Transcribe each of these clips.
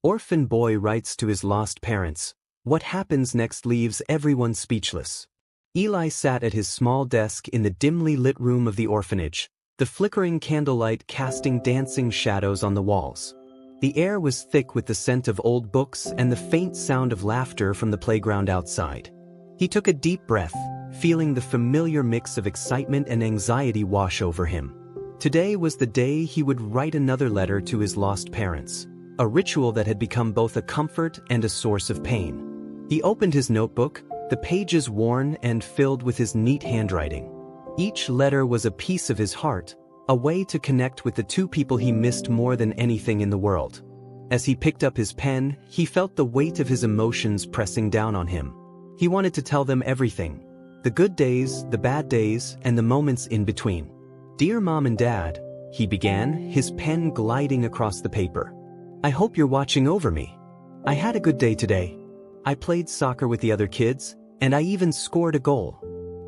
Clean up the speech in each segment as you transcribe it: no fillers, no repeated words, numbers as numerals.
Orphan boy writes to his lost parents. What happens next leaves everyone speechless. Eli sat at his small desk in the dimly lit room of the orphanage, the flickering candlelight casting dancing shadows on the walls. The air was thick with the scent of old books and the faint sound of laughter from the playground outside. He took a deep breath, feeling the familiar mix of excitement and anxiety wash over him. Today was the day he would write another letter to his lost parents, a ritual that had become both a comfort and a source of pain. He opened his notebook, the pages worn and filled with his neat handwriting. Each letter was a piece of his heart, a way to connect with the two people he missed more than anything in the world. As he picked up his pen, he felt the weight of his emotions pressing down on him. He wanted to tell them everything. The good days, the bad days, and the moments in between. Dear Mom and Dad, he began, his pen gliding across the paper. I hope you're watching over me. I had a good day today. I played soccer with the other kids, and I even scored a goal.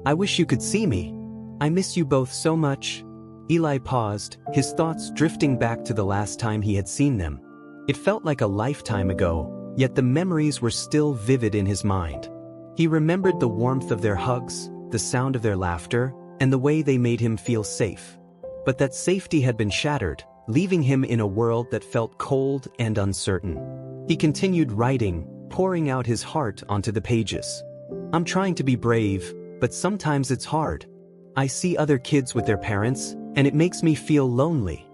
I wish you could see me. I miss you both so much. Eli paused, his thoughts drifting back to the last time he had seen them. It felt like a lifetime ago, yet the memories were still vivid in his mind. He remembered the warmth of their hugs, the sound of their laughter, and the way they made him feel safe. But that safety had been shattered, leaving him in a world that felt cold and uncertain. He continued writing, pouring out his heart onto the pages. I'm trying to be brave, but sometimes it's hard. I see other kids with their parents, and it makes me feel lonely.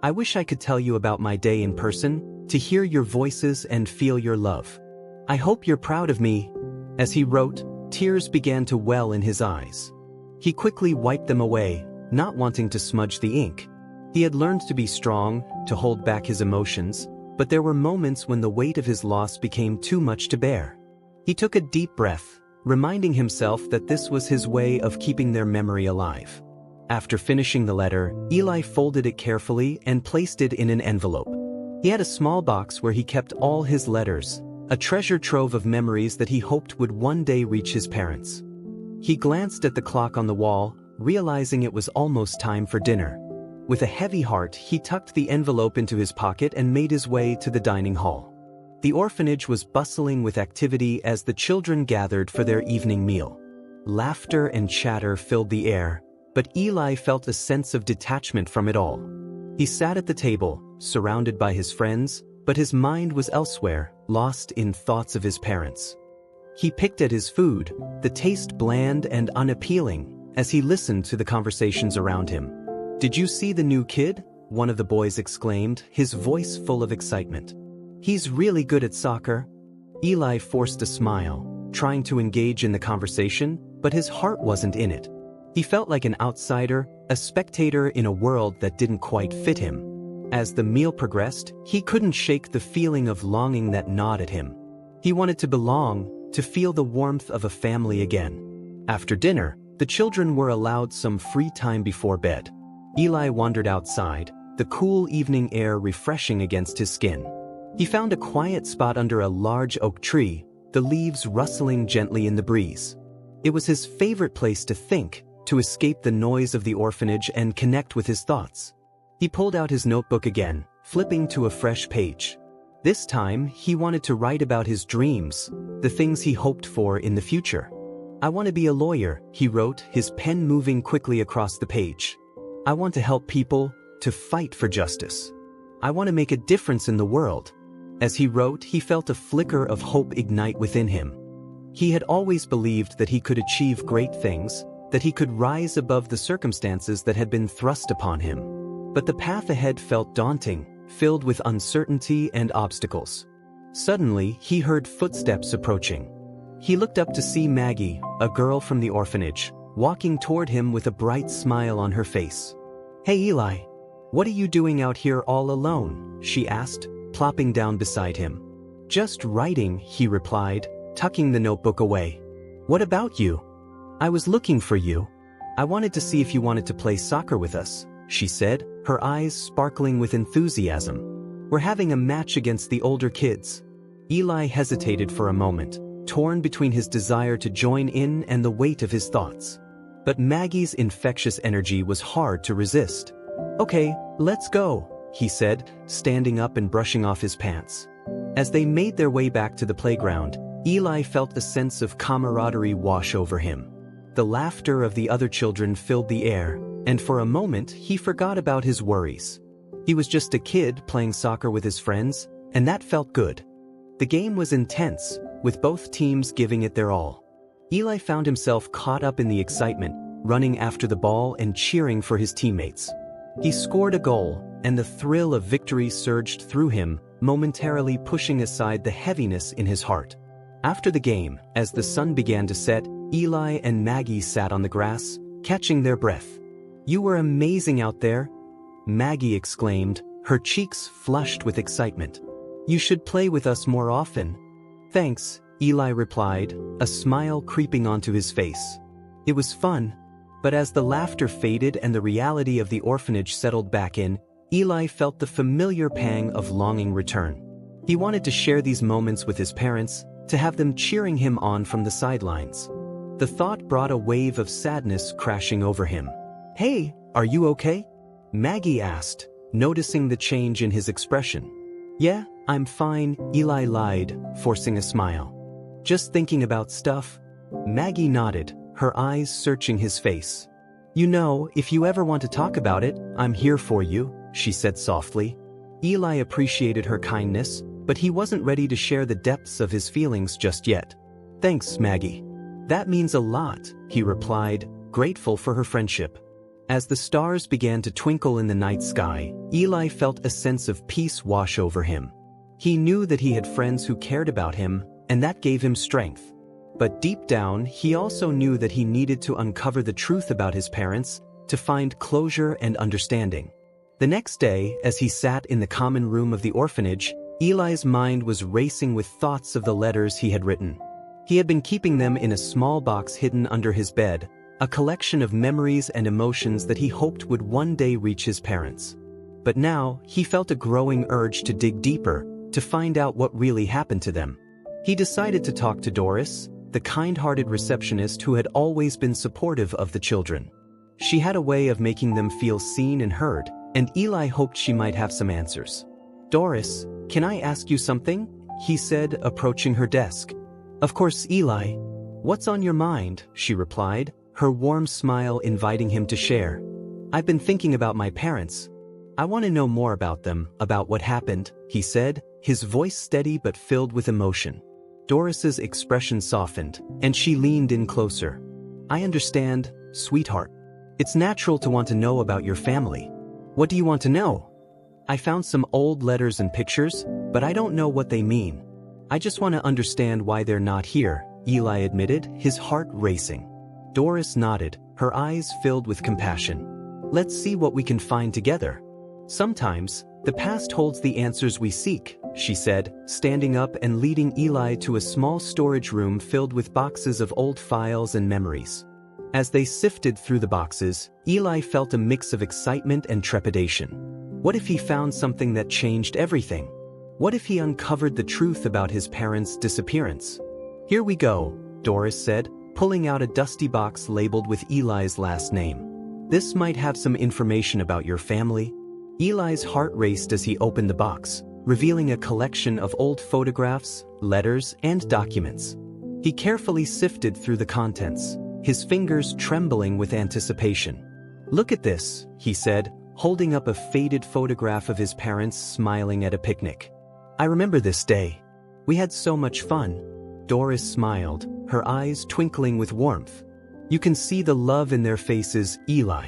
I wish I could tell you about my day in person, to hear your voices and feel your love. I hope you're proud of me. As he wrote, tears began to well in his eyes. He quickly wiped them away, not wanting to smudge the ink. He had learned to be strong, to hold back his emotions, but there were moments when the weight of his loss became too much to bear. He took a deep breath, reminding himself that this was his way of keeping their memory alive. After finishing the letter, Eli folded it carefully and placed it in an envelope. He had a small box where he kept all his letters, a treasure trove of memories that he hoped would one day reach his parents. He glanced at the clock on the wall, realizing it was almost time for dinner. With a heavy heart, he tucked the envelope into his pocket and made his way to the dining hall. The orphanage was bustling with activity as the children gathered for their evening meal. Laughter and chatter filled the air, but Eli felt a sense of detachment from it all. He sat at the table, surrounded by his friends, but his mind was elsewhere, lost in thoughts of his parents. He picked at his food, the taste bland and unappealing, as he listened to the conversations around him. Did you see the new kid? One of the boys exclaimed, his voice full of excitement. He's really good at soccer. Eli forced a smile, trying to engage in the conversation, but his heart wasn't in it. He felt like an outsider, a spectator in a world that didn't quite fit him. As the meal progressed, he couldn't shake the feeling of longing that gnawed at him. He wanted to belong, to feel the warmth of a family again. After dinner, the children were allowed some free time before bed. Eli wandered outside, the cool evening air refreshing against his skin. He found a quiet spot under a large oak tree, the leaves rustling gently in the breeze. It was his favorite place to think, to escape the noise of the orphanage and connect with his thoughts. He pulled out his notebook again, flipping to a fresh page. This time, he wanted to write about his dreams, the things he hoped for in the future. I want to be a lawyer, he wrote, his pen moving quickly across the page. I want to help people, to fight for justice. I want to make a difference in the world. As he wrote, he felt a flicker of hope ignite within him. He had always believed that he could achieve great things, that he could rise above the circumstances that had been thrust upon him. But the path ahead felt daunting, filled with uncertainty and obstacles. Suddenly, he heard footsteps approaching. He looked up to see Maggie, a girl from the orphanage, walking toward him with a bright smile on her face. Hey Eli, what are you doing out here all alone? She asked, plopping down beside him. Just writing, he replied, tucking the notebook away. What about you? I was looking for you. I wanted to see if you wanted to play soccer with us, she said, her eyes sparkling with enthusiasm. We're having a match against the older kids. Eli hesitated for a moment, torn between his desire to join in and the weight of his thoughts. But Maggie's infectious energy was hard to resist. Okay, let's go, he said, standing up and brushing off his pants. As they made their way back to the playground, Eli felt a sense of camaraderie wash over him. The laughter of the other children filled the air, and for a moment he forgot about his worries. He was just a kid playing soccer with his friends, and that felt good. The game was intense, with both teams giving it their all. Eli found himself caught up in the excitement, running after the ball and cheering for his teammates. He scored a goal, and the thrill of victory surged through him, momentarily pushing aside the heaviness in his heart. After the game, as the sun began to set, Eli and Maggie sat on the grass, catching their breath. "You were amazing out there," Maggie exclaimed, her cheeks flushed with excitement. "You should play with us more often." "Thanks," Eli replied, a smile creeping onto his face. It was fun, but as the laughter faded and the reality of the orphanage settled back in, Eli felt the familiar pang of longing return. He wanted to share these moments with his parents, to have them cheering him on from the sidelines. The thought brought a wave of sadness crashing over him. "Hey, are you okay?" Maggie asked, noticing the change in his expression. "Yeah, I'm fine," Eli lied, forcing a smile. "Just thinking about stuff?" Maggie nodded, her eyes searching his face. "You know, if you ever want to talk about it, I'm here for you," she said softly. Eli appreciated her kindness, but he wasn't ready to share the depths of his feelings just yet. "Thanks, Maggie. That means a lot," he replied, grateful for her friendship. As the stars began to twinkle in the night sky, Eli felt a sense of peace wash over him. He knew that he had friends who cared about him, and that gave him strength. But deep down, he also knew that he needed to uncover the truth about his parents, to find closure and understanding. The next day, as he sat in the common room of the orphanage, Eli's mind was racing with thoughts of the letters he had written. He had been keeping them in a small box hidden under his bed, a collection of memories and emotions that he hoped would one day reach his parents. But now, he felt a growing urge to dig deeper, to find out what really happened to them. He decided to talk to Doris, the kind-hearted receptionist who had always been supportive of the children. She had a way of making them feel seen and heard, and Eli hoped she might have some answers. "Doris, can I ask you something?" he said, approaching her desk. "Of course, Eli. What's on your mind?" she replied, her warm smile inviting him to share. "I've been thinking about my parents. I want to know more about them, about what happened," he said, his voice steady but filled with emotion. Doris's expression softened, and she leaned in closer. "I understand, sweetheart. It's natural to want to know about your family. What do you want to know?" "I found some old letters and pictures, but I don't know what they mean. I just want to understand why they're not here," Eli admitted, his heart racing. Doris nodded, her eyes filled with compassion. "Let's see what we can find together. Sometimes, the past holds the answers we seek," she said, standing up and leading Eli to a small storage room filled with boxes of old files and memories. As they sifted through the boxes, Eli felt a mix of excitement and trepidation. What if he found something that changed everything? What if he uncovered the truth about his parents' disappearance? "Here we go," Doris said, pulling out a dusty box labeled with Eli's last name. "This might have some information about your family." Eli's heart raced as he opened the box, revealing a collection of old photographs, letters, and documents. He carefully sifted through the contents, his fingers trembling with anticipation. "Look at this," he said, holding up a faded photograph of his parents smiling at a picnic. "I remember this day. We had so much fun." Doris smiled, her eyes twinkling with warmth. "You can see the love in their faces, Eli.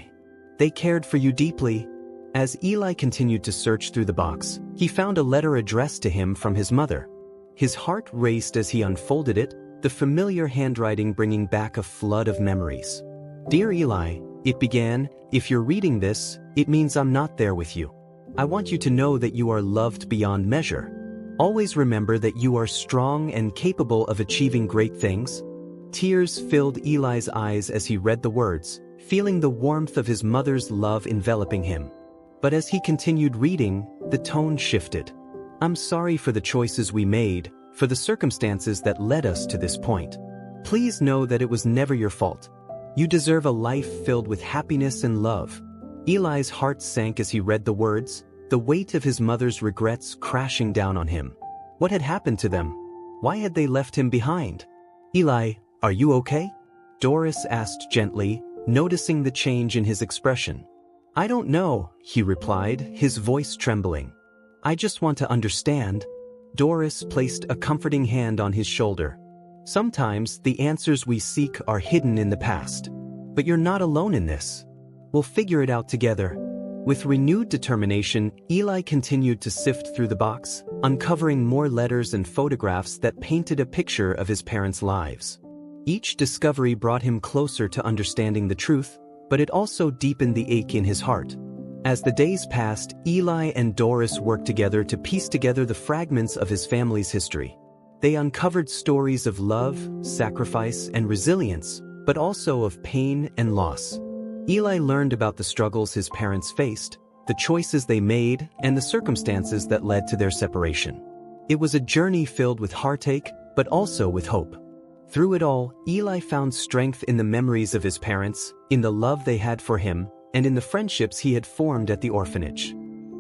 They cared for you deeply." As Eli continued to search through the box, he found a letter addressed to him from his mother. His heart raced as he unfolded it, the familiar handwriting bringing back a flood of memories. "Dear Eli," it began, "if you're reading this, it means I'm not there with you. I want you to know that you are loved beyond measure. Always remember that you are strong and capable of achieving great things." Tears filled Eli's eyes as he read the words, feeling the warmth of his mother's love enveloping him. But as he continued reading, the tone shifted. "I'm sorry for the choices we made, for the circumstances that led us to this point. Please know that it was never your fault. You deserve a life filled with happiness and love." Eli's heart sank as he read the words, the weight of his mother's regrets crashing down on him. What had happened to them? Why had they left him behind? Eli, are you okay? Doris asked gently, noticing the change in his expression. I don't know, he replied, his voice trembling. I just want to understand. Doris placed a comforting hand on his shoulder. Sometimes the answers we seek are hidden in the past. But you're not alone in this. We'll figure it out together. With renewed determination, Eli continued to sift through the box, uncovering more letters and photographs that painted a picture of his parents' lives. Each discovery brought him closer to understanding the truth, but it also deepened the ache in his heart. As the days passed, Eli and Doris worked together to piece together the fragments of his family's history. They uncovered stories of love, sacrifice, and resilience, but also of pain and loss. Eli learned about the struggles his parents faced, the choices they made, and the circumstances that led to their separation. It was a journey filled with heartache, but also with hope. Through it all, Eli found strength in the memories of his parents, in the love they had for him, and in the friendships he had formed at the orphanage.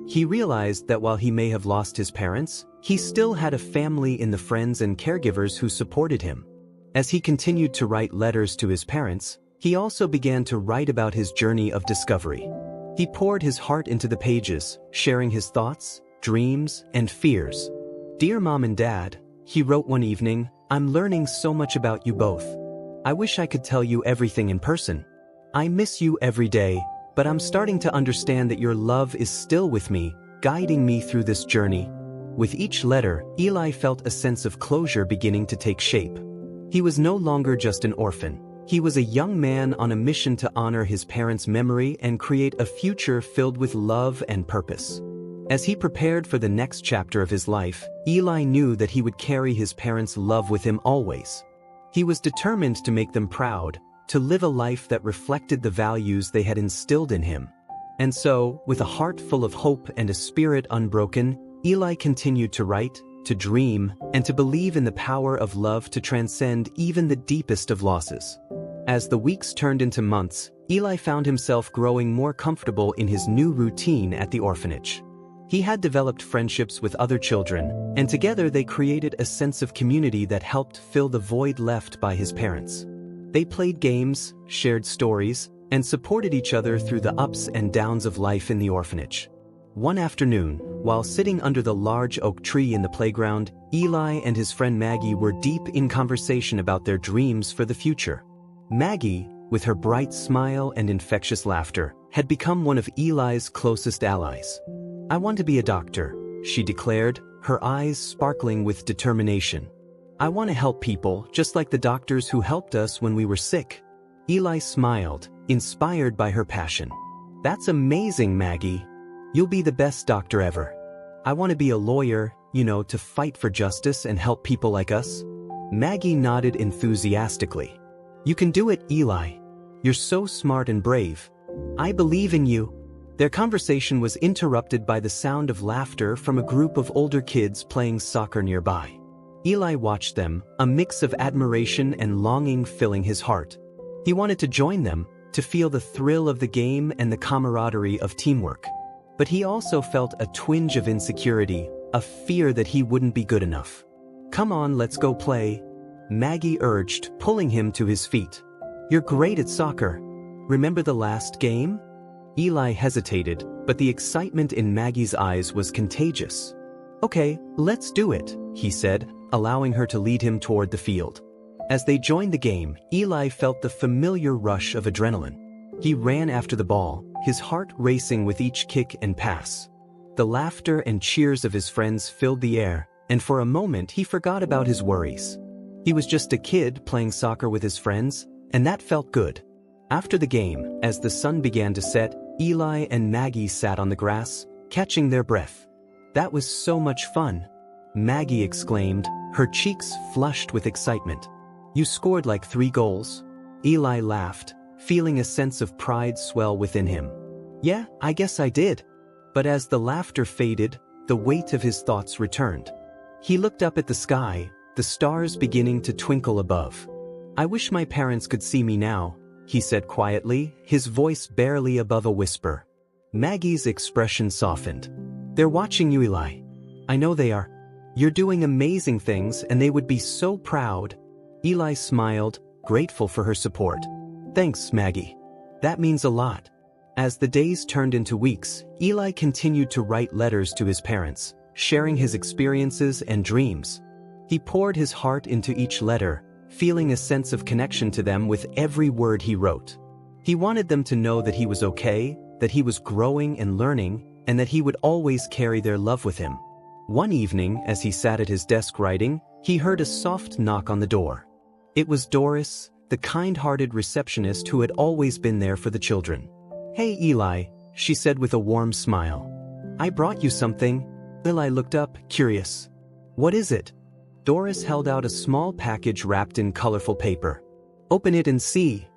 He realized that while he may have lost his parents, he still had a family in the friends and caregivers who supported him. As he continued to write letters to his parents, he also began to write about his journey of discovery. He poured his heart into the pages, sharing his thoughts, dreams, and fears. Dear Mom and Dad, he wrote one evening, I'm learning so much about you both. I wish I could tell you everything in person. I miss you every day, but I'm starting to understand that your love is still with me, guiding me through this journey. With each letter, Eli felt a sense of closure beginning to take shape. He was no longer just an orphan. He was a young man on a mission to honor his parents' memory and create a future filled with love and purpose. As he prepared for the next chapter of his life, Eli knew that he would carry his parents' love with him always. He was determined to make them proud, to live a life that reflected the values they had instilled in him. And so, with a heart full of hope and a spirit unbroken, Eli continued to write, to dream, and to believe in the power of love to transcend even the deepest of losses. As the weeks turned into months, Eli found himself growing more comfortable in his new routine at the orphanage. He had developed friendships with other children, and together they created a sense of community that helped fill the void left by his parents. They played games, shared stories, and supported each other through the ups and downs of life in the orphanage. One afternoon, while sitting under the large oak tree in the playground, Eli and his friend Maggie were deep in conversation about their dreams for the future. Maggie, with her bright smile and infectious laughter, had become one of Eli's closest allies. I want to be a doctor, she declared, her eyes sparkling with determination. I want to help people just like the doctors who helped us when we were sick. Eli smiled, inspired by her passion. That's amazing, Maggie. You'll be the best doctor ever. I want to be a lawyer, to fight for justice and help people like us. Maggie nodded enthusiastically. You can do it, Eli. You're so smart and brave. I believe in you. Their conversation was interrupted by the sound of laughter from a group of older kids playing soccer nearby. Eli watched them, a mix of admiration and longing filling his heart. He wanted to join them, to feel the thrill of the game and the camaraderie of teamwork. But he also felt a twinge of insecurity, a fear that he wouldn't be good enough. Come on, let's go play, Maggie urged, pulling him to his feet. You're great at soccer. Remember the last game? Eli hesitated, but the excitement in Maggie's eyes was contagious. Okay, let's do it, he said, allowing her to lead him toward the field. As they joined the game, Eli felt the familiar rush of adrenaline. He ran after the ball, his heart racing with each kick and pass. The laughter and cheers of his friends filled the air, and for a moment he forgot about his worries. He was just a kid playing soccer with his friends, and that felt good. After the game, as the sun began to set, Eli and Maggie sat on the grass, catching their breath. That was so much fun, Maggie exclaimed, her cheeks flushed with excitement. You scored like 3 goals. Eli laughed, feeling a sense of pride swell within him. Yeah, I guess I did. But as the laughter faded, the weight of his thoughts returned. He looked up at the sky, the stars beginning to twinkle above. I wish my parents could see me now, he said quietly, his voice barely above a whisper. Maggie's expression softened. They're watching you, Eli. I know they are. You're doing amazing things and they would be so proud. Eli smiled, grateful for her support. Thanks, Maggie. That means a lot. As the days turned into weeks, Eli continued to write letters to his parents, sharing his experiences and dreams. He poured his heart into each letter, feeling a sense of connection to them with every word he wrote. He wanted them to know that he was okay, that he was growing and learning, and that he would always carry their love with him. One evening, as he sat at his desk writing, he heard a soft knock on the door. It was Doris, the kind-hearted receptionist who had always been there for the children. "Hey, Eli," she said with a warm smile. "I brought you something." Eli looked up, curious. "What is it?" Doris held out a small package wrapped in colorful paper. "Open it and see."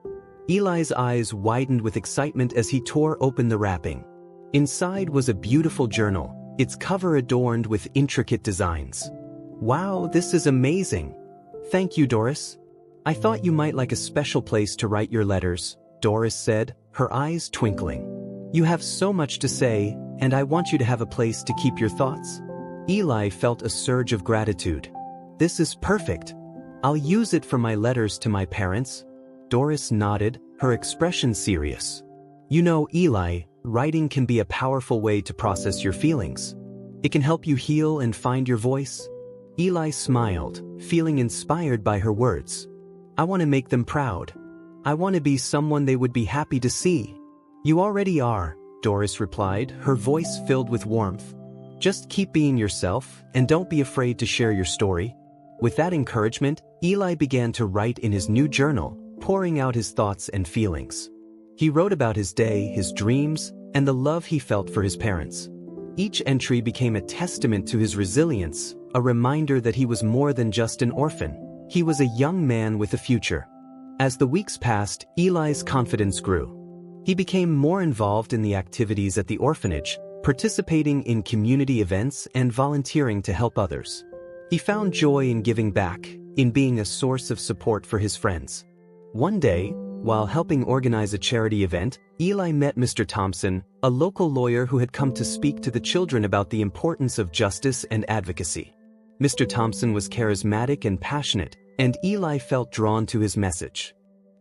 Eli's eyes widened with excitement as he tore open the wrapping. Inside was a beautiful journal, its cover adorned with intricate designs. "Wow, this is amazing." "Thank you, Doris. I thought you might like a special place to write your letters," Doris said, her eyes twinkling. "You have so much to say, and I want you to have a place to keep your thoughts." Eli felt a surge of gratitude. "This is perfect. I'll use it for my letters to my parents." Doris nodded, her expression serious. "You know, Eli, writing can be a powerful way to process your feelings. It can help you heal and find your voice." Eli smiled, feeling inspired by her words. "I want to make them proud. I want to be someone they would be happy to see." "You already are," Doris replied, her voice filled with warmth. "Just keep being yourself, and don't be afraid to share your story." With that encouragement, Eli began to write in his new journal, pouring out his thoughts and feelings. He wrote about his day, his dreams, and the love he felt for his parents. Each entry became a testament to his resilience, a reminder that he was more than just an orphan. He was a young man with a future. As the weeks passed, Eli's confidence grew. He became more involved in the activities at the orphanage, participating in community events and volunteering to help others. He found joy in giving back, in being a source of support for his friends. One day, while helping organize a charity event, Eli met Mr. Thompson, a local lawyer who had come to speak to the children about the importance of justice and advocacy. Mr. Thompson was charismatic and passionate, and Eli felt drawn to his message.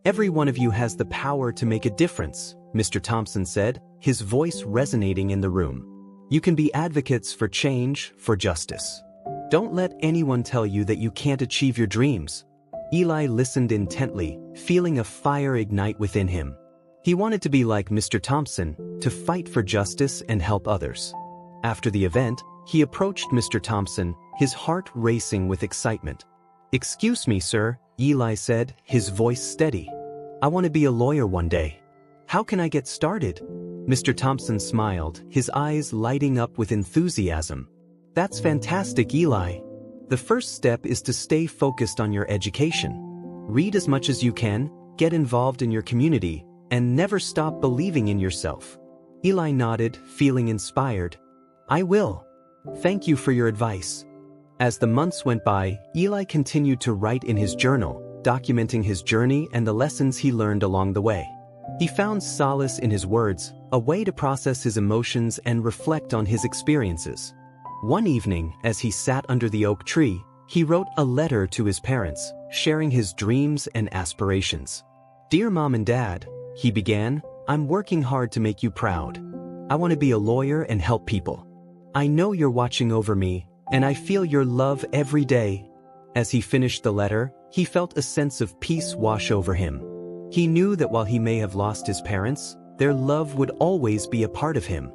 "Every one of you has the power to make a difference," Mr. Thompson said, his voice resonating in the room. "You can be advocates for change, for justice. Don't let anyone tell you that you can't achieve your dreams." Eli listened intently, feeling a fire ignite within him. He wanted to be like Mr. Thompson, to fight for justice and help others. After the event, he approached Mr. Thompson, his heart racing with excitement. "Excuse me, sir," Eli said, his voice steady. "I want to be a lawyer one day. How can I get started?" Mr. Thompson smiled, his eyes lighting up with enthusiasm. "That's fantastic, Eli. The first step is to stay focused on your education. Read as much as you can, get involved in your community, and never stop believing in yourself." Eli nodded, feeling inspired. "I will. Thank you for your advice." As the months went by, Eli continued to write in his journal, documenting his journey and the lessons he learned along the way. He found solace in his words, a way to process his emotions and reflect on his experiences. One evening, as he sat under the oak tree, he wrote a letter to his parents, sharing his dreams and aspirations. "Dear Mom and Dad," he began, "I'm working hard to make you proud. I want to be a lawyer and help people. I know you're watching over me, and I feel your love every day." As he finished the letter, he felt a sense of peace wash over him. He knew that while he may have lost his parents, their love would always be a part of him.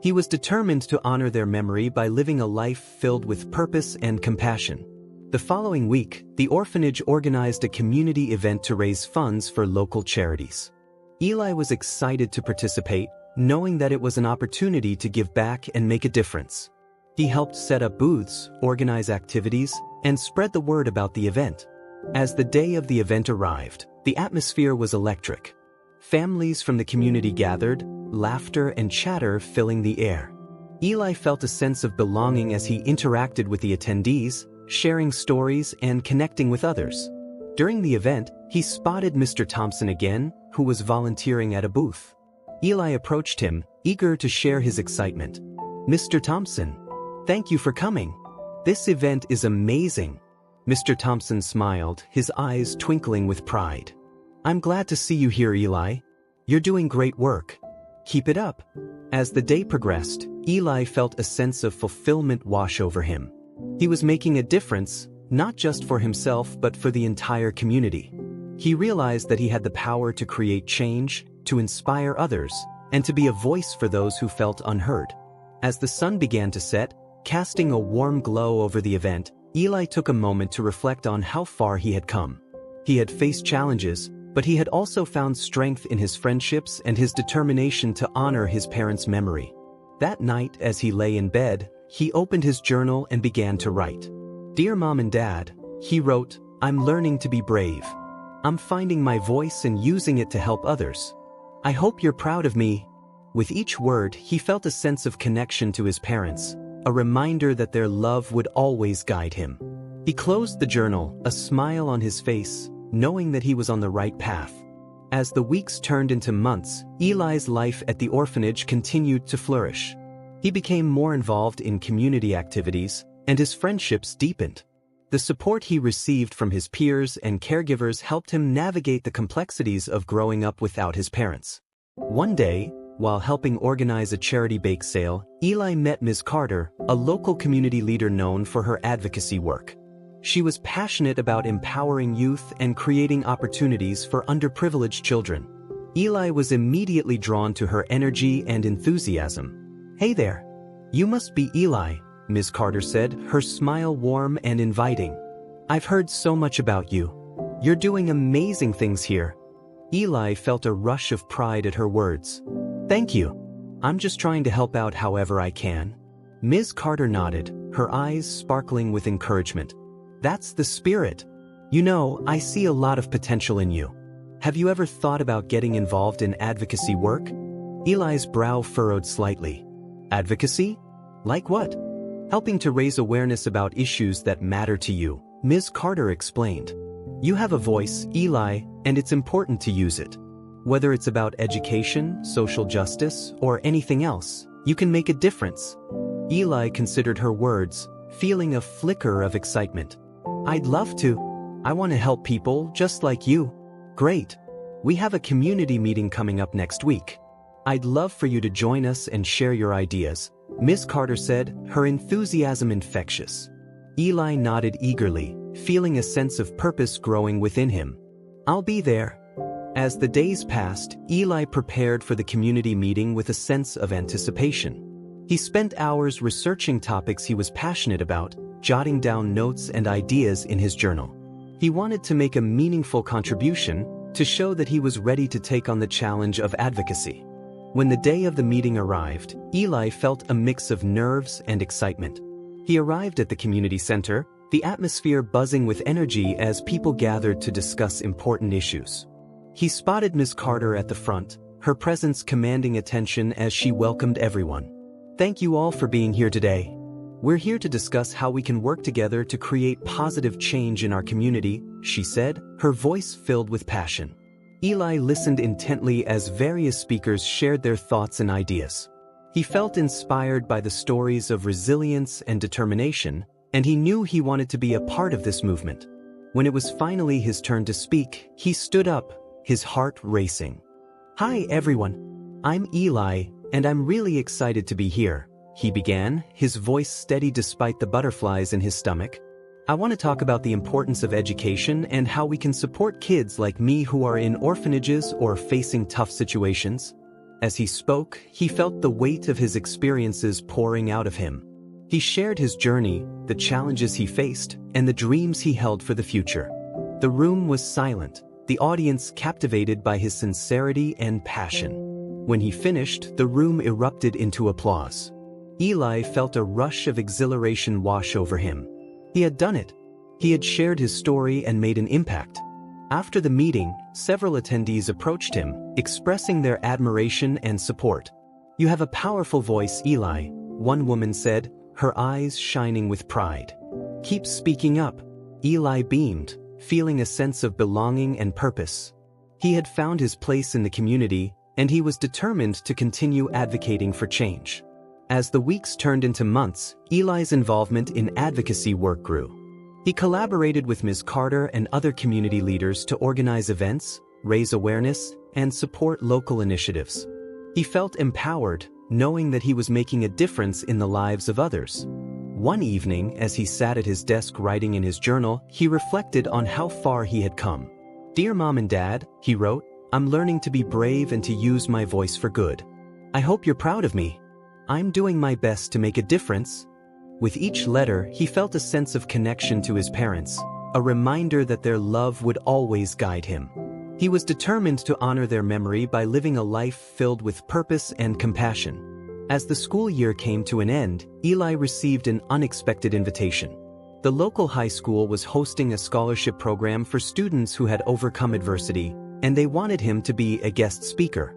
He was determined to honor their memory by living a life filled with purpose and compassion. The following week, the orphanage organized a community event to raise funds for local charities. Eli was excited to participate, knowing that it was an opportunity to give back and make a difference. He helped set up booths, organize activities, and spread the word about the event. As the day of the event arrived, the atmosphere was electric. Families from the community gathered, laughter and chatter filling the air. Eli felt a sense of belonging as he interacted with the attendees, sharing stories and connecting with others. During the event, he spotted Mr. Thompson again, who was volunteering at a booth. Eli approached him, eager to share his excitement. "Mr. Thompson, thank you for coming. This event is amazing. Mr. Thompson smiled, his eyes twinkling with pride. I'm glad to see you here, Eli. You're doing great work. Keep it up. As the day progressed, Eli felt a sense of fulfillment wash over him. He was making a difference, not just for himself but for the entire community. He realized that he had the power to create change, to inspire others, and to be a voice for those who felt unheard. As the sun began to set, casting a warm glow over the event, Eli took a moment to reflect on how far he had come. He had faced challenges, but he had also found strength in his friendships and his determination to honor his parents' memory. That night, as he lay in bed, he opened his journal and began to write. Dear Mom and Dad, he wrote, I'm learning to be brave. I'm finding my voice and using it to help others. I hope you're proud of me. With each word, he felt a sense of connection to his parents, a reminder that their love would always guide him. He closed the journal, a smile on his face, knowing that he was on the right path. As the weeks turned into months, Eli's life at the orphanage continued to flourish. He became more involved in community activities, and his friendships deepened. The support he received from his peers and caregivers helped him navigate the complexities of growing up without his parents. One day, while helping organize a charity bake sale, Eli met Ms. Carter, a local community leader known for her advocacy work. She was passionate about empowering youth and creating opportunities for underprivileged children. Eli was immediately drawn to her energy and enthusiasm. Hey there. You must be Eli, Ms. Carter said, her smile warm and inviting. I've heard so much about you. You're doing amazing things here. Eli felt a rush of pride at her words. Thank you. I'm just trying to help out however I can. Ms. Carter nodded, her eyes sparkling with encouragement. That's the spirit. You know, I see a lot of potential in you. Have you ever thought about getting involved in advocacy work? Eli's brow furrowed slightly. Advocacy? Like what? Helping to raise awareness about issues that matter to you, Ms. Carter explained. You have a voice, Eli, and it's important to use it. Whether it's about education, social justice, or anything else, you can make a difference. Eli considered her words, feeling a flicker of excitement. I'd love to. I want to help people just like you. Great. We have a community meeting coming up next week. I'd love for you to join us and share your ideas, Ms. Carter said, her enthusiasm infectious. Eli nodded eagerly, feeling a sense of purpose growing within him. I'll be there. As the days passed, Eli prepared for the community meeting with a sense of anticipation. He spent hours researching topics he was passionate about, jotting down notes and ideas in his journal. He wanted to make a meaningful contribution, to show that he was ready to take on the challenge of advocacy. When the day of the meeting arrived, Eli felt a mix of nerves and excitement. He arrived at the community center, the atmosphere buzzing with energy as people gathered to discuss important issues. He spotted Ms. Carter at the front, her presence commanding attention as she welcomed everyone. Thank you all for being here today. We're here to discuss how we can work together to create positive change in our community, she said, her voice filled with passion. Eli listened intently as various speakers shared their thoughts and ideas. He felt inspired by the stories of resilience and determination, and he knew he wanted to be a part of this movement. When it was finally his turn to speak, he stood up, his heart racing. Hi everyone. I'm Eli, and I'm really excited to be here, he began, his voice steady despite the butterflies in his stomach. I want to talk about the importance of education and how we can support kids like me who are in orphanages or facing tough situations. As he spoke, he felt the weight of his experiences pouring out of him. He shared his journey, the challenges he faced, and the dreams he held for the future. The room was silent, the audience captivated by his sincerity and passion. When he finished, the room erupted into applause. Eli felt a rush of exhilaration wash over him. He had done it. He had shared his story and made an impact. After the meeting, several attendees approached him, expressing their admiration and support. You have a powerful voice, Eli, one woman said, her eyes shining with pride. Keep speaking up. Eli beamed, feeling a sense of belonging and purpose. He had found his place in the community, and he was determined to continue advocating for change. As the weeks turned into months, Eli's involvement in advocacy work grew. He collaborated with Ms. Carter and other community leaders to organize events, raise awareness, and support local initiatives. He felt empowered, knowing that he was making a difference in the lives of others. One evening, as he sat at his desk writing in his journal, he reflected on how far he had come. "Dear Mom and Dad," he wrote, "I'm learning to be brave and to use my voice for good. I hope you're proud of me. I'm doing my best to make a difference." With each letter, he felt a sense of connection to his parents, a reminder that their love would always guide him. He was determined to honor their memory by living a life filled with purpose and compassion. As the school year came to an end, Eli received an unexpected invitation. The local high school was hosting a scholarship program for students who had overcome adversity, and they wanted him to be a guest speaker.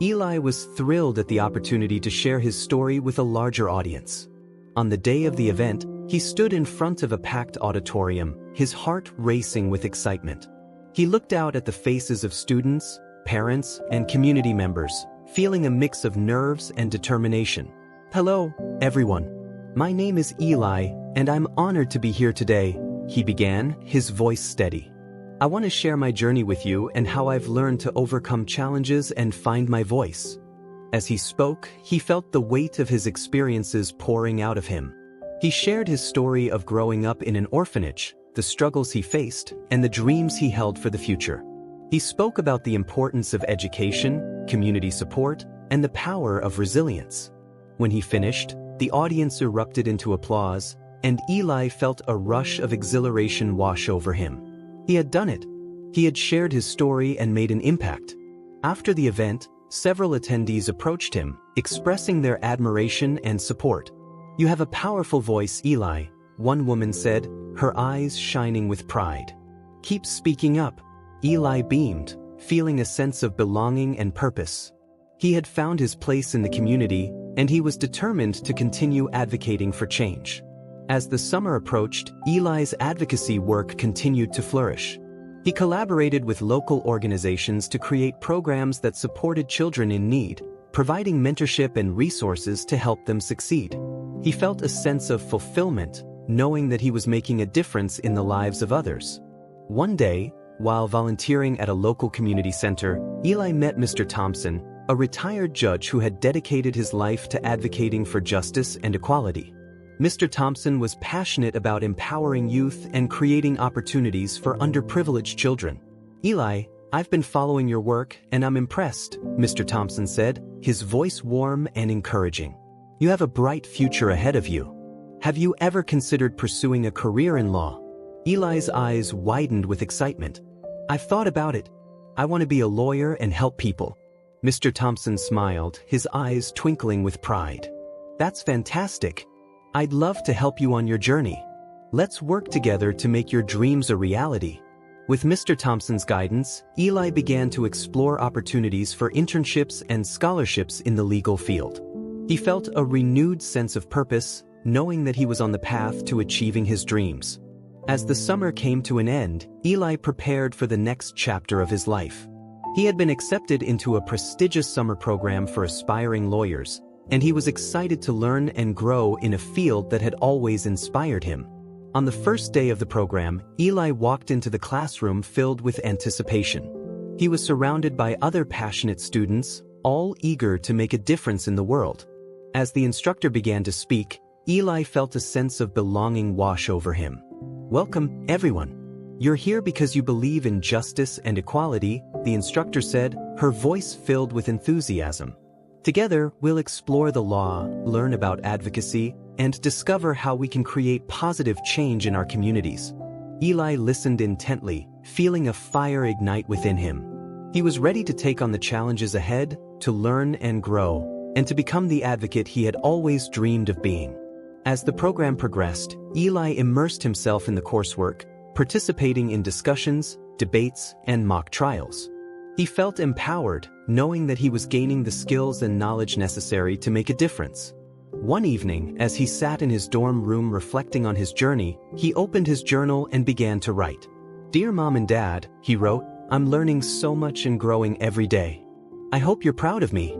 Eli was thrilled at the opportunity to share his story with a larger audience. On the day of the event, he stood in front of a packed auditorium, his heart racing with excitement. He looked out at the faces of students, parents, and community members, feeling a mix of nerves and determination. "Hello, everyone. My name is Eli, and I'm honored to be here today," he began, his voice steady. "I want to share my journey with you and how I've learned to overcome challenges and find my voice." As he spoke, he felt the weight of his experiences pouring out of him. He shared his story of growing up in an orphanage, the struggles he faced, and the dreams he held for the future. He spoke about the importance of education, community support, and the power of resilience. When he finished, the audience erupted into applause, and Eli felt a rush of exhilaration wash over him. He had done it. He had shared his story and made an impact. After the event, several attendees approached him, expressing their admiration and support. "You have a powerful voice, Eli," one woman said, her eyes shining with pride. "Keep speaking up." Eli beamed, feeling a sense of belonging and purpose. He had found his place in the community, and he was determined to continue advocating for change. As the summer approached, Eli's advocacy work continued to flourish. He collaborated with local organizations to create programs that supported children in need, providing mentorship and resources to help them succeed. He felt a sense of fulfillment, knowing that he was making a difference in the lives of others. One day, while volunteering at a local community center, Eli met Mr. Thompson, a retired judge who had dedicated his life to advocating for justice and equality. Mr. Thompson was passionate about empowering youth and creating opportunities for underprivileged children. "Eli, I've been following your work and I'm impressed," Mr. Thompson said, his voice warm and encouraging. "You have a bright future ahead of you. Have you ever considered pursuing a career in law?" Eli's eyes widened with excitement. "I've thought about it. I want to be a lawyer and help people." Mr. Thompson smiled, his eyes twinkling with pride. "That's fantastic. I'd love to help you on your journey. Let's work together to make your dreams a reality." With Mr. Thompson's guidance, Eli began to explore opportunities for internships and scholarships in the legal field. He felt a renewed sense of purpose, knowing that he was on the path to achieving his dreams. As the summer came to an end, Eli prepared for the next chapter of his life. He had been accepted into a prestigious summer program for aspiring lawyers, and he was excited to learn and grow in a field that had always inspired him. On the first day of the program, Eli walked into the classroom filled with anticipation. He was surrounded by other passionate students, all eager to make a difference in the world. As the instructor began to speak, Eli felt a sense of belonging wash over him. "Welcome, everyone. You're here because you believe in justice and equality," the instructor said, her voice filled with enthusiasm. "Together, we'll explore the law, learn about advocacy, and discover how we can create positive change in our communities." Eli listened intently, feeling a fire ignite within him. He was ready to take on the challenges ahead, to learn and grow, and to become the advocate he had always dreamed of being. As the program progressed, Eli immersed himself in the coursework, participating in discussions, debates, and mock trials. He felt empowered, knowing that he was gaining the skills and knowledge necessary to make a difference. One evening, as he sat in his dorm room reflecting on his journey, he opened his journal and began to write. "Dear Mom and Dad," he wrote, "I'm learning so much and growing every day. I hope you're proud of me.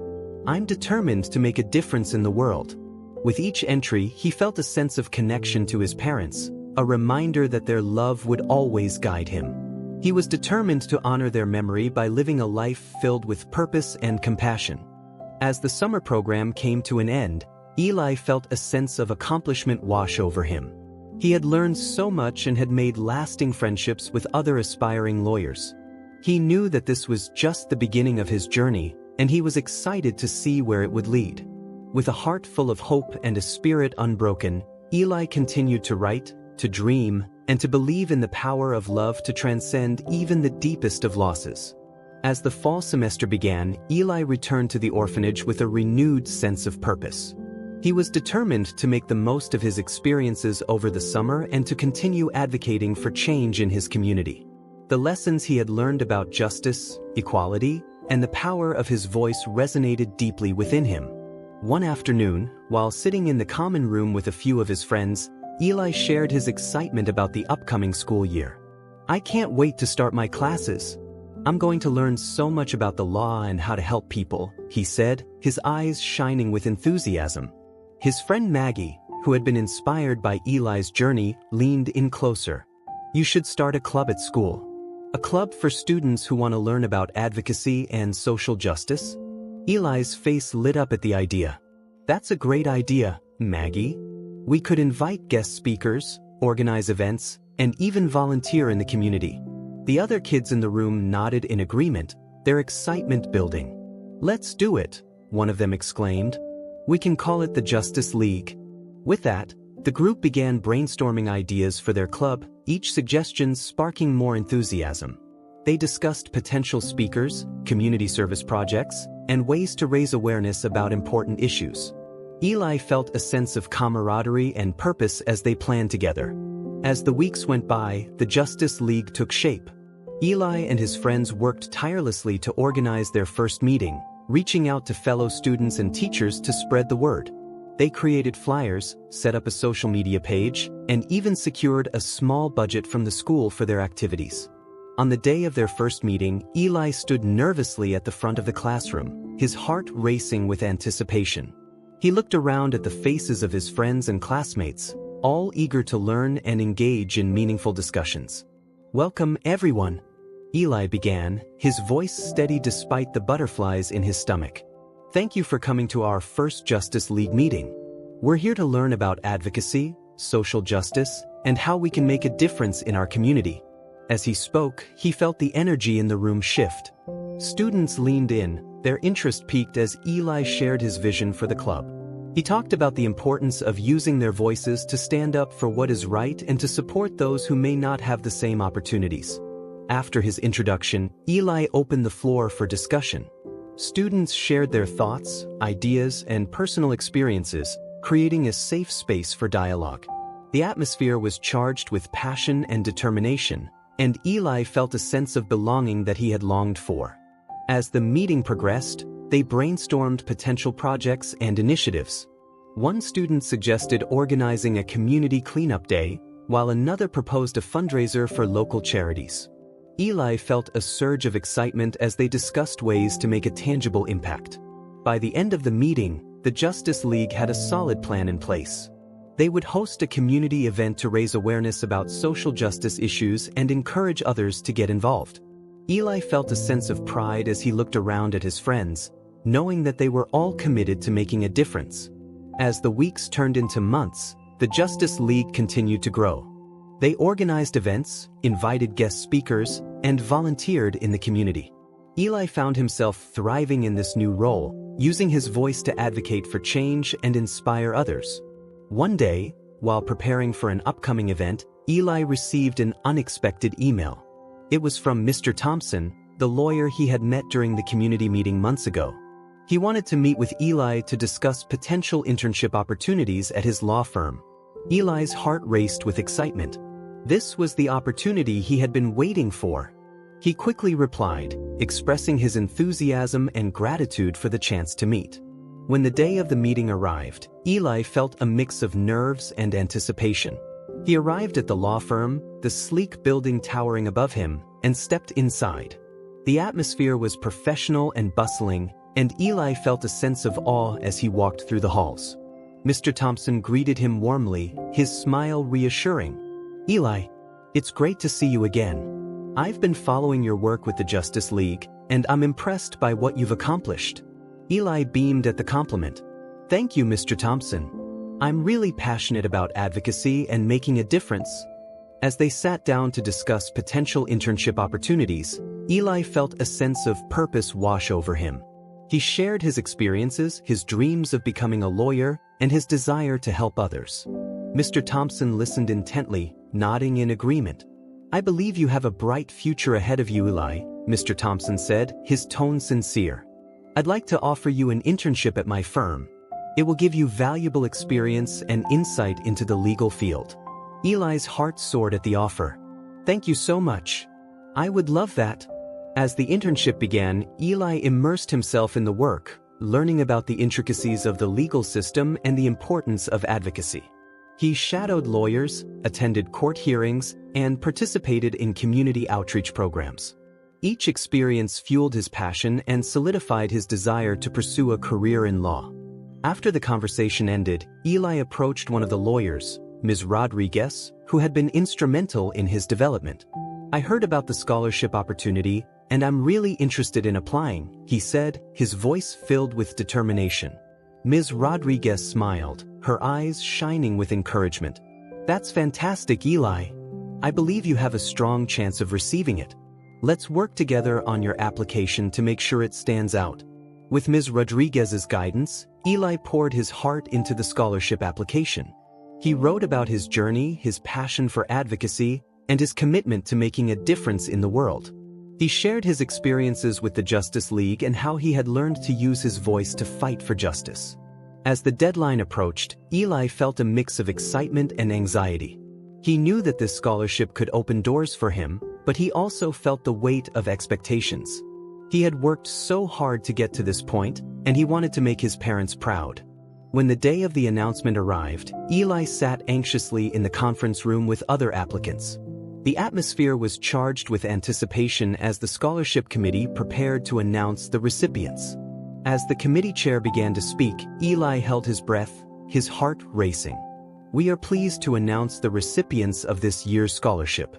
I'm determined to make a difference in the world. With each entry, he felt a sense of connection to his parents, a reminder that their love would always guide him. He was determined to honor their memory by living a life filled with purpose and compassion. As the summer program came to an end, Eli felt a sense of accomplishment wash over him. He had learned so much and had made lasting friendships with other aspiring lawyers. He knew that this was just the beginning of his journey, and he was excited to see where it would lead. With a heart full of hope and a spirit unbroken, Eli continued to write, to dream, and to believe in the power of love to transcend even the deepest of losses. As the fall semester began, Eli returned to the orphanage with a renewed sense of purpose. He was determined to make the most of his experiences over the summer and to continue advocating for change in his community. The lessons he had learned about justice, equality, and the power of his voice resonated deeply within him. One afternoon, while sitting in the common room with a few of his friends, Eli shared his excitement about the upcoming school year. "I can't wait to start my classes. I'm going to learn so much about the law and how to help people," he said, his eyes shining with enthusiasm. His friend Maggie, who had been inspired by Eli's journey, leaned in closer. "You should start a club at school. A club for students who want to learn about advocacy and social justice?" Eli's face lit up at the idea. "That's a great idea, Maggie. We could invite guest speakers, organize events, and even volunteer in the community." The other kids in the room nodded in agreement, their excitement building. "Let's do it," one of them exclaimed. "We can call it the Justice League." With that, the group began brainstorming ideas for their club, each suggestion sparking more enthusiasm. They discussed potential speakers, community service projects, and ways to raise awareness about important issues. Eli felt a sense of camaraderie and purpose as they planned together. As the weeks went by, the Justice League took shape. Eli and his friends worked tirelessly to organize their first meeting, reaching out to fellow students and teachers to spread the word. They created flyers, set up a social media page, and even secured a small budget from the school for their activities. On the day of their first meeting, Eli stood nervously at the front of the classroom, his heart racing with anticipation. He looked around at the faces of his friends and classmates, all eager to learn and engage in meaningful discussions. "Welcome, everyone," Eli began, his voice steady despite the butterflies in his stomach. "Thank you for coming to our first Justice League meeting. We're here to learn about advocacy, social justice, and how we can make a difference in our community." As he spoke, he felt the energy in the room shift. Students leaned in, their interest peaked as Eli shared his vision for the club. He talked about the importance of using their voices to stand up for what is right and to support those who may not have the same opportunities. After his introduction, Eli opened the floor for discussion. Students shared their thoughts, ideas, and personal experiences, creating a safe space for dialogue. The atmosphere was charged with passion and determination, and Eli felt a sense of belonging that he had longed for. As the meeting progressed, they brainstormed potential projects and initiatives. One student suggested organizing a community cleanup day, while another proposed a fundraiser for local charities. Eli felt a surge of excitement as they discussed ways to make a tangible impact. By the end of the meeting, the Justice League had a solid plan in place. They would host a community event to raise awareness about social justice issues and encourage others to get involved. Eli felt a sense of pride as he looked around at his friends, knowing that they were all committed to making a difference. As the weeks turned into months, the Justice League continued to grow. They organized events, invited guest speakers, and volunteered in the community. Eli found himself thriving in this new role, using his voice to advocate for change and inspire others. One day, while preparing for an upcoming event, Eli received an unexpected email. It was from Mr. Thompson, the lawyer he had met during the community meeting months ago. He wanted to meet with Eli to discuss potential internship opportunities at his law firm. Eli's heart raced with excitement. This was the opportunity he had been waiting for. He quickly replied, expressing his enthusiasm and gratitude for the chance to meet. When the day of the meeting arrived, Eli felt a mix of nerves and anticipation. He arrived at the law firm, the sleek building towering above him, and stepped inside. The atmosphere was professional and bustling, and Eli felt a sense of awe as he walked through the halls. Mr. Thompson greeted him warmly, his smile reassuring. "Eli, it's great to see you again. I've been following your work with the Justice League, and I'm impressed by what you've accomplished." Eli beamed at the compliment. "Thank you, Mr. Thompson. I'm really passionate about advocacy and making a difference." As they sat down to discuss potential internship opportunities, Eli felt a sense of purpose wash over him. He shared his experiences, his dreams of becoming a lawyer, and his desire to help others. Mr. Thompson listened intently, nodding in agreement. "I believe you have a bright future ahead of you, Eli," Mr. Thompson said, his tone sincere. "I'd like to offer you an internship at my firm. It will give you valuable experience and insight into the legal field." Eli's heart soared at the offer. "Thank you so much. I would love that." As the internship began, Eli immersed himself in the work, learning about the intricacies of the legal system and the importance of advocacy. He shadowed lawyers, attended court hearings, and participated in community outreach programs. Each experience fueled his passion and solidified his desire to pursue a career in law. After the conversation ended, Eli approached one of the lawyers, Ms. Rodriguez, who had been instrumental in his development. "I heard about the scholarship opportunity, and I'm really interested in applying," he said, his voice filled with determination. Ms. Rodriguez smiled, her eyes shining with encouragement. "That's fantastic, Eli. I believe you have a strong chance of receiving it. Let's work together on your application to make sure it stands out." With Ms. Rodriguez's guidance, Eli poured his heart into the scholarship application. He wrote about his journey, his passion for advocacy, and his commitment to making a difference in the world. He shared his experiences with the Justice League and how he had learned to use his voice to fight for justice. As the deadline approached, Eli felt a mix of excitement and anxiety. He knew that this scholarship could open doors for him, but he also felt the weight of expectations. He had worked so hard to get to this point, and he wanted to make his parents proud. When the day of the announcement arrived, Eli sat anxiously in the conference room with other applicants. The atmosphere was charged with anticipation as the scholarship committee prepared to announce the recipients. As the committee chair began to speak, Eli held his breath, his heart racing. "We are pleased to announce the recipients of this year's scholarship.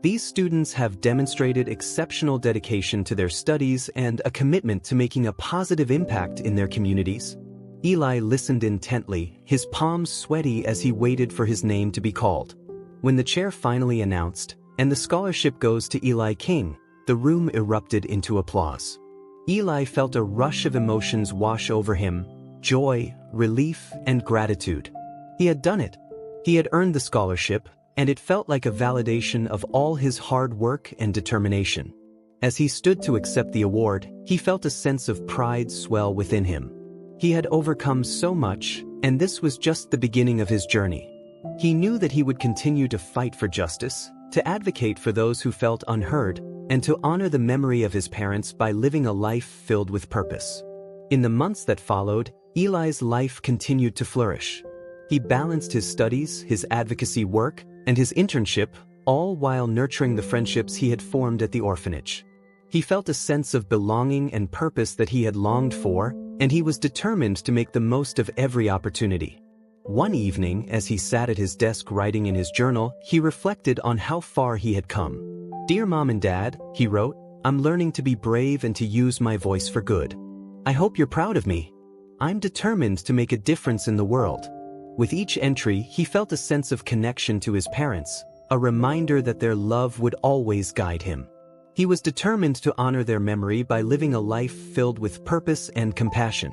These students have demonstrated exceptional dedication to their studies and a commitment to making a positive impact in their communities." Eli listened intently, his palms sweaty as he waited for his name to be called. When the chair finally announced, "And the scholarship goes to Eli King," the room erupted into applause. Eli felt a rush of emotions wash over him: joy, relief, and gratitude. He had done it. He had earned the scholarship, and it felt like a validation of all his hard work and determination. As he stood to accept the award, he felt a sense of pride swell within him. He had overcome so much, and this was just the beginning of his journey. He knew that he would continue to fight for justice, to advocate for those who felt unheard, and to honor the memory of his parents by living a life filled with purpose. In the months that followed, Eli's life continued to flourish. He balanced his studies, his advocacy work, and his internship, all while nurturing the friendships he had formed at the orphanage. He felt a sense of belonging and purpose that he had longed for, and he was determined to make the most of every opportunity. One evening, as he sat at his desk writing in his journal, he reflected on how far he had come. "Dear Mom and Dad," he wrote, "I'm learning to be brave and to use my voice for good. I hope you're proud of me. I'm determined to make a difference in the world." With each entry, he felt a sense of connection to his parents, a reminder that their love would always guide him. He was determined to honor their memory by living a life filled with purpose and compassion.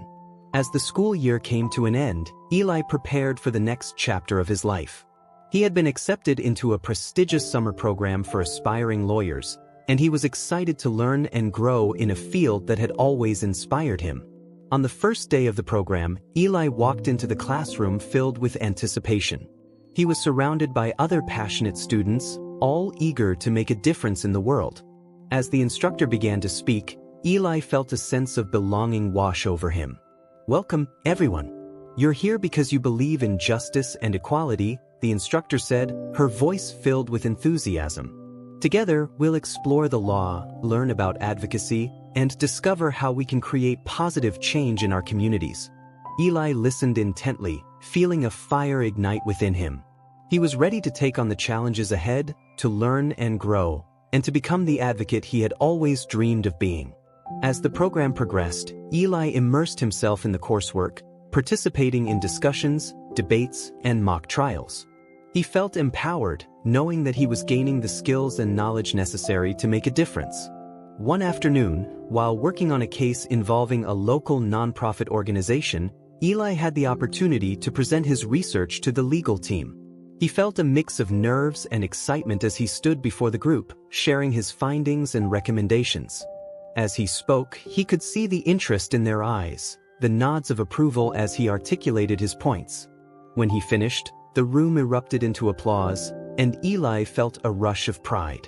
As the school year came to an end, Eli prepared for the next chapter of his life. He had been accepted into a prestigious summer program for aspiring lawyers, and he was excited to learn and grow in a field that had always inspired him. On the first day of the program, Eli walked into the classroom filled with anticipation. He was surrounded by other passionate students, all eager to make a difference in the world. As the instructor began to speak, Eli felt a sense of belonging wash over him. "Welcome, everyone. You're here because you believe in justice and equality," the instructor said, her voice filled with enthusiasm. "Together, we'll explore the law, learn about advocacy, and discover how we can create positive change in our communities." Eli listened intently, feeling a fire ignite within him. He was ready to take on the challenges ahead, to learn and grow, and to become the advocate he had always dreamed of being. As the program progressed, Eli immersed himself in the coursework, participating in discussions, debates, and mock trials. He felt empowered, knowing that he was gaining the skills and knowledge necessary to make a difference. One afternoon, while working on a case involving a local nonprofit organization, Eli had the opportunity to present his research to the legal team. He felt a mix of nerves and excitement as he stood before the group, sharing his findings and recommendations. As he spoke, he could see the interest in their eyes, the nods of approval as he articulated his points. When he finished, the room erupted into applause, and Eli felt a rush of pride.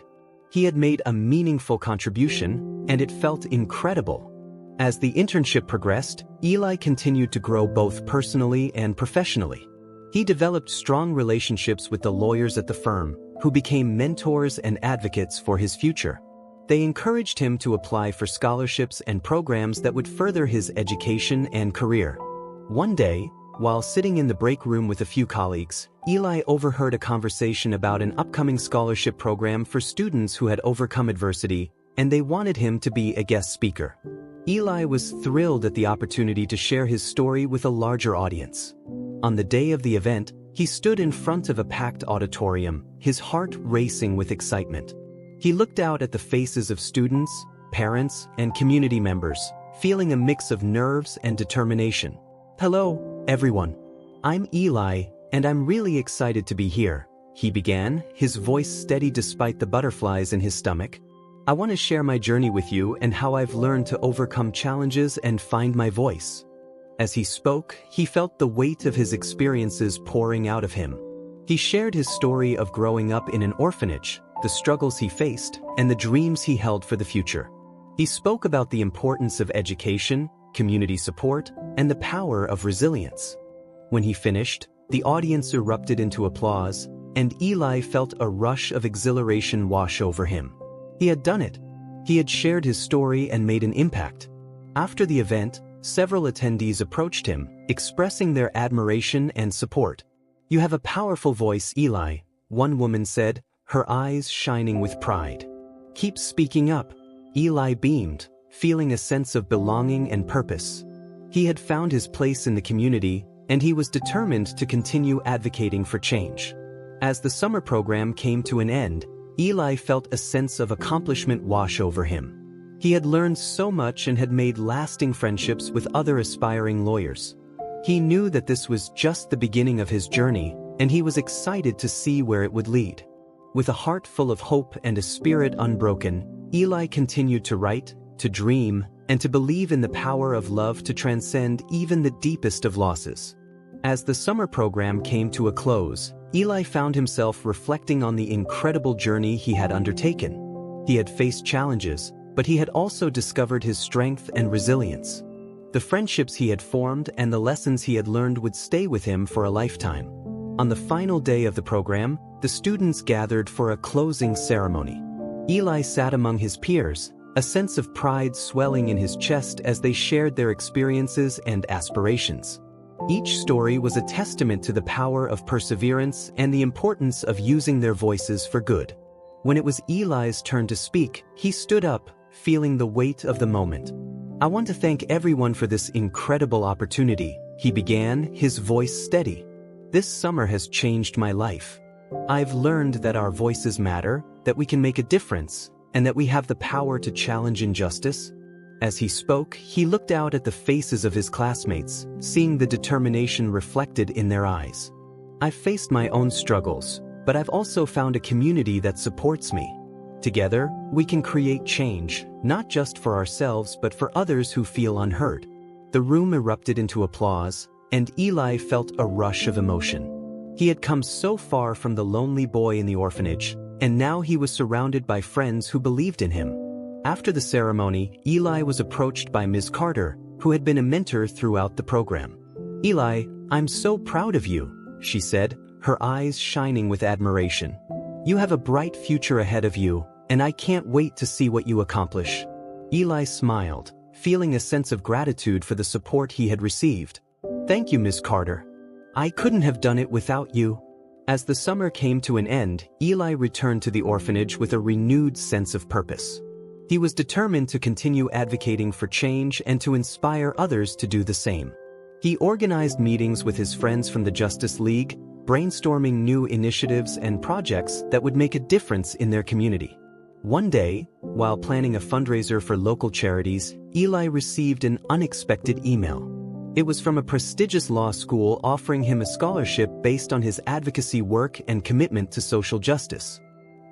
He had made a meaningful contribution, and it felt incredible. As the internship progressed, Eli continued to grow both personally and professionally. He developed strong relationships with the lawyers at the firm, who became mentors and advocates for his future. They encouraged him to apply for scholarships and programs that would further his education and career. One day, while sitting in the break room with a few colleagues, Eli overheard a conversation about an upcoming scholarship program for students who had overcome adversity, and they wanted him to be a guest speaker. Eli was thrilled at the opportunity to share his story with a larger audience. On the day of the event, he stood in front of a packed auditorium, his heart racing with excitement. He looked out at the faces of students, parents, and community members, feeling a mix of nerves and determination. "Hello, everyone. I'm Eli, and I'm really excited to be here," he began, his voice steady despite the butterflies in his stomach. "I want to share my journey with you and how I've learned to overcome challenges and find my voice." As he spoke, he felt the weight of his experiences pouring out of him. He shared his story of growing up in an orphanage, the struggles he faced, and the dreams he held for the future. He spoke about the importance of education, community support, and the power of resilience. When he finished, the audience erupted into applause, and Eli felt a rush of exhilaration wash over him. He had done it. He had shared his story and made an impact. After the event, several attendees approached him, expressing their admiration and support. "You have a powerful voice, Eli," one woman said, her eyes shining with pride. "Keep speaking up." Eli beamed, feeling a sense of belonging and purpose. He had found his place in the community, and he was determined to continue advocating for change. As the summer program came to an end, Eli felt a sense of accomplishment wash over him. He had learned so much and had made lasting friendships with other aspiring lawyers. He knew that this was just the beginning of his journey, and he was excited to see where it would lead. With a heart full of hope and a spirit unbroken, Eli continued to write, to dream, and to believe in the power of love to transcend even the deepest of losses. As the summer program came to a close, Eli found himself reflecting on the incredible journey he had undertaken. He had faced challenges, but he had also discovered his strength and resilience. The friendships he had formed and the lessons he had learned would stay with him for a lifetime. On the final day of the program, the students gathered for a closing ceremony. Eli sat among his peers, a sense of pride swelling in his chest as they shared their experiences and aspirations. Each story was a testament to the power of perseverance and the importance of using their voices for good. When it was Eli's turn to speak, he stood up, feeling the weight of the moment. "I want to thank everyone for this incredible opportunity," he began, his voice steady. "This summer has changed my life. I've learned that our voices matter, that we can make a difference, and that we have the power to challenge injustice." As he spoke, he looked out at the faces of his classmates, seeing the determination reflected in their eyes. "I've faced my own struggles, but I've also found a community that supports me. Together, we can create change, not just for ourselves but for others who feel unheard." The room erupted into applause, and Eli felt a rush of emotion. He had come so far from the lonely boy in the orphanage, and now he was surrounded by friends who believed in him. After the ceremony, Eli was approached by Ms. Carter, who had been a mentor throughout the program. "Eli, I'm so proud of you," she said, her eyes shining with admiration. "You have a bright future ahead of you, and I can't wait to see what you accomplish." Eli smiled, feeling a sense of gratitude for the support he had received. "Thank you, Ms. Carter. I couldn't have done it without you. As the summer came to an end, Eli returned to the orphanage with a renewed sense of purpose. He was determined to continue advocating for change and to inspire others to do the same. He organized meetings with his friends from the Justice League, brainstorming new initiatives and projects that would make a difference in their community. One day, while planning a fundraiser for local charities, Eli received an unexpected email. It was from a prestigious law school offering him a scholarship based on his advocacy work and commitment to social justice.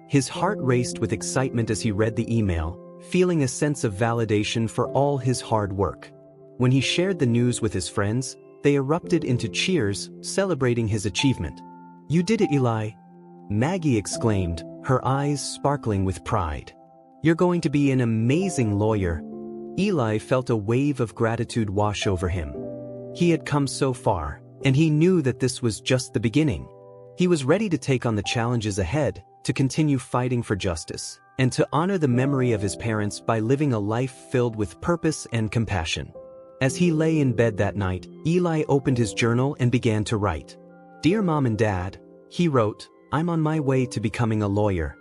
His heart raced with excitement as he read the email, feeling a sense of validation for all his hard work. When he shared the news with his friends, they erupted into cheers, celebrating his achievement. "You did it, Eli!" Maggie exclaimed, her eyes sparkling with pride. "You're going to be an amazing lawyer." Eli felt a wave of gratitude wash over him. He had come so far, and he knew that this was just the beginning. He was ready to take on the challenges ahead, to continue fighting for justice, and to honor the memory of his parents by living a life filled with purpose and compassion. As he lay in bed that night, Eli opened his journal and began to write. "Dear Mom and Dad," he wrote, "I'm on my way to becoming a lawyer.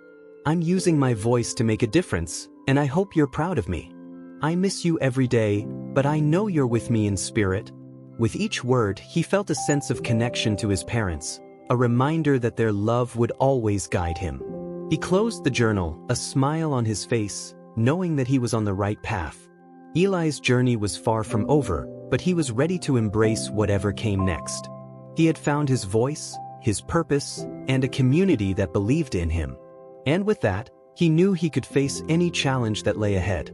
I'm using my voice to make a difference, and I hope you're proud of me. I miss you every day, but I know you're with me in spirit." With each word, he felt a sense of connection to his parents, a reminder that their love would always guide him. He closed the journal, a smile on his face, knowing that he was on the right path. Eli's journey was far from over, but he was ready to embrace whatever came next. He had found his voice, his purpose, and a community that believed in him. And with that, he knew he could face any challenge that lay ahead.